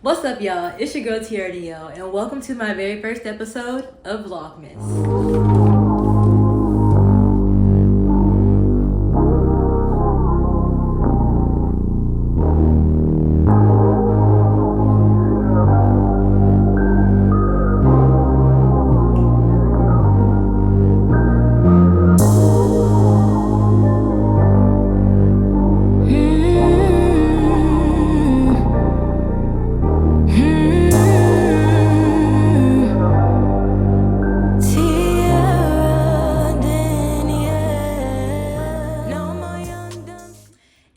What's up, y'all? It's your girl TRDL, and welcome to my very first episode of Vlogmas.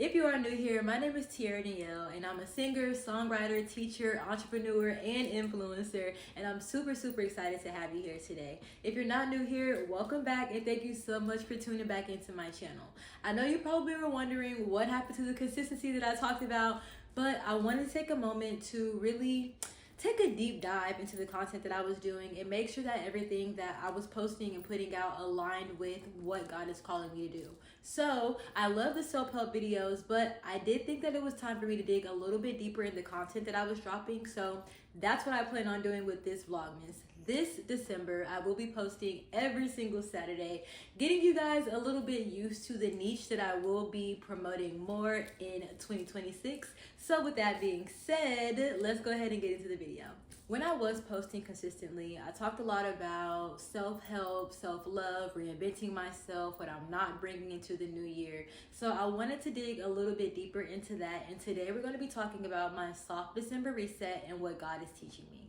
If you are new here, my name is Tiara Danielle, and I'm a singer, songwriter, teacher, entrepreneur, and influencer, and I'm super excited to have you here today. If you're not new here, welcome back, and thank you so much for tuning back into my channel. I know you probably were wondering what happened to the consistency that I talked about, but I wanted to take a moment to really take a deep dive into the content that I was doing and make sure that everything that I was posting and putting out aligned with what God is calling me to do. So I love the self-help videos, but I did think that it was time for me to dig a little bit deeper in the content that I was dropping. So that's what I plan on doing with this Vlogmas. This December, I will be posting every single Saturday, getting you guys a little bit used to the niche that I will be promoting more in 2026. So with that being said, let's go ahead and get into the video. When I was posting consistently, I talked a lot about self-help, self-love, reinventing myself, what I'm not bringing into the new year. So I wanted to dig a little bit deeper into that. And today we're going to be talking about my soft December reset and what God is teaching me.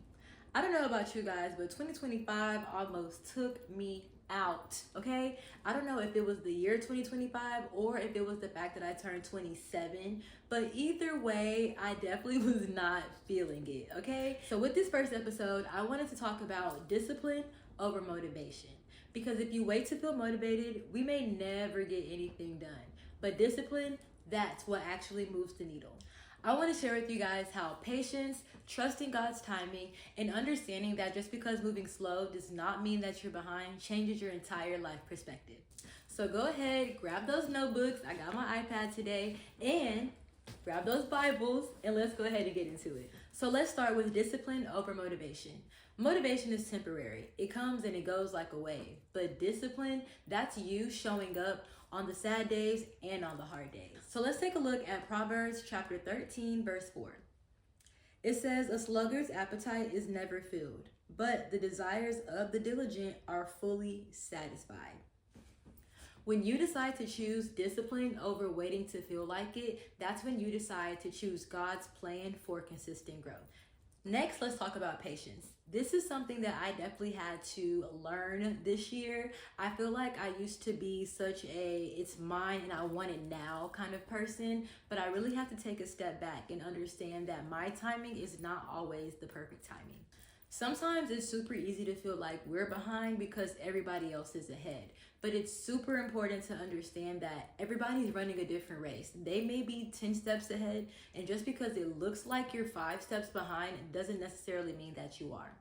I don't know about you guys, but 2025 almost took me out, okay? I don't know if it was the year 2025 or if it was the fact that I turned 27, but either way, I definitely was not feeling it, okay? So with this first episode, I wanted to talk about discipline over motivation. Because if you wait to feel motivated, we may never get anything done. But discipline, that's what actually moves the needle. I want to share with you guys how patience, trusting God's timing, and understanding that just because moving slow does not mean that you're behind changes your entire life perspective. So go ahead, grab those notebooks. I got my iPad today, and grab those Bibles, and let's go ahead and get into it. So let's start with discipline over motivation. Motivation is temporary. It comes and it goes like a wave. But discipline, that's you showing up on the sad days and on the hard days. So let's take a look at Proverbs chapter 13, verse 4. It says, "A sluggard's appetite is never filled, but the desires of the diligent are fully satisfied." When you decide to choose discipline over waiting to feel like it, that's when you decide to choose God's plan for consistent growth. Next, let's talk about patience. This is something that I definitely had to learn this year. I feel like I used to be such a it's mine and I want it now kind of person, but I really have to take a step back and understand that my timing is not always the perfect timing. Sometimes it's super easy to feel like we're behind because everybody else is ahead. But it's super important to understand that everybody's running a different race. They may be 10 steps ahead, and just because it looks like you're 5 steps behind doesn't necessarily mean that you are.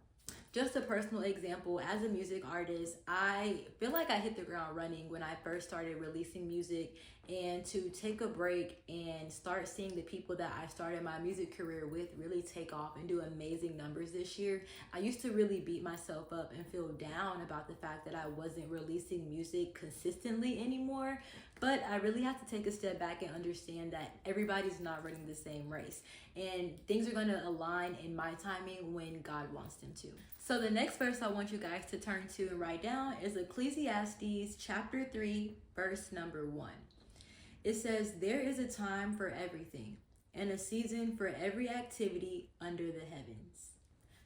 Just a personal example, as a music artist, I feel like I hit the ground running when I first started releasing music, and to take a break and start seeing the people that I started my music career with really take off and do amazing numbers this year. I used to really beat myself up and feel down about the fact that I wasn't releasing music consistently anymore, but I really have to take a step back and understand that everybody's not running the same race, and things are going to align in my timing when God wants them to. So the next verse I want you guys to turn to and write down is Ecclesiastes chapter 3, verse number 1. It says, "There is a time for everything, and a season for every activity under the heavens."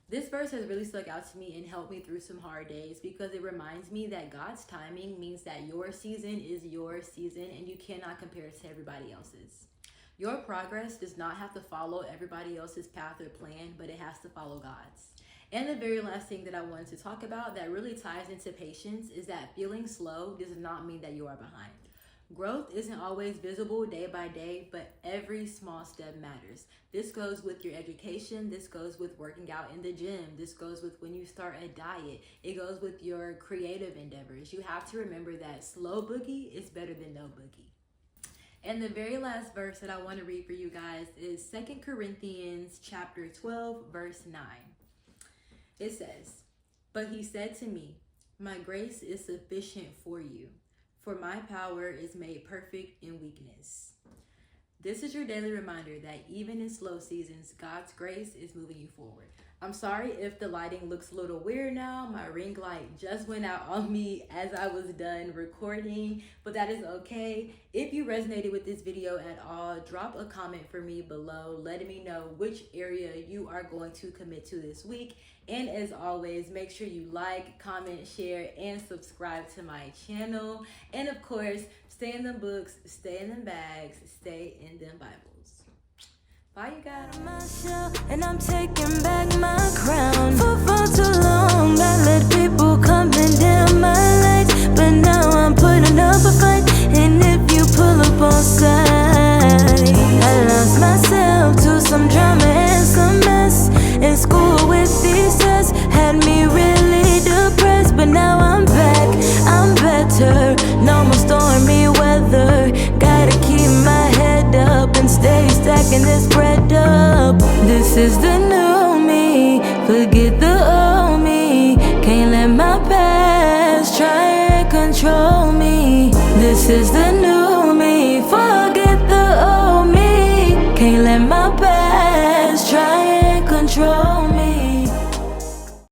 This verse has really stuck out to me and helped me through some hard days because it reminds me that God's timing means that your season is your season and you cannot compare it to everybody else's. Your progress does not have to follow everybody else's path or plan, but it has to follow God's. And the very last thing that I wanted to talk about that really ties into patience is that feeling slow does not mean that you are behind. Growth isn't always visible day by day, but every small step matters. This goes with your education. This goes with working out in the gym. This goes with when you start a diet. It goes with your creative endeavors. You have to remember that slow boogie is better than no boogie. And the very last verse that I want to read for you guys is 2 Corinthians chapter 12, verse 9. It says, "But he said to me, my grace is sufficient for you, for my power is made perfect in weakness." This is your daily reminder that even in slow seasons, God's grace is moving you forward. I'm sorry if the lighting looks a little weird now. My ring light just went out on me as I was done recording, but that is okay. If you resonated with this video at all, drop a comment for me below, letting me know which area you are going to commit to this week. And as always, make sure you like, comment, share, and subscribe to my channel. And of course, stay in them books, stay in them bags, stay in them Bibles. Bye, you guys. And I'm taking back my crown. For far too long, I let people come and dim my lights, but now I'm putting up a fight. And if you pull up on sides, I lost myself to some drama and some mess. In school with these tests had me really depressed, but now I'm back, I'm better. No more stormy weather. Gotta keep my head up and stay stacking this bread up. This is the new me, forget the old me. Can't let my past try and control me. This is the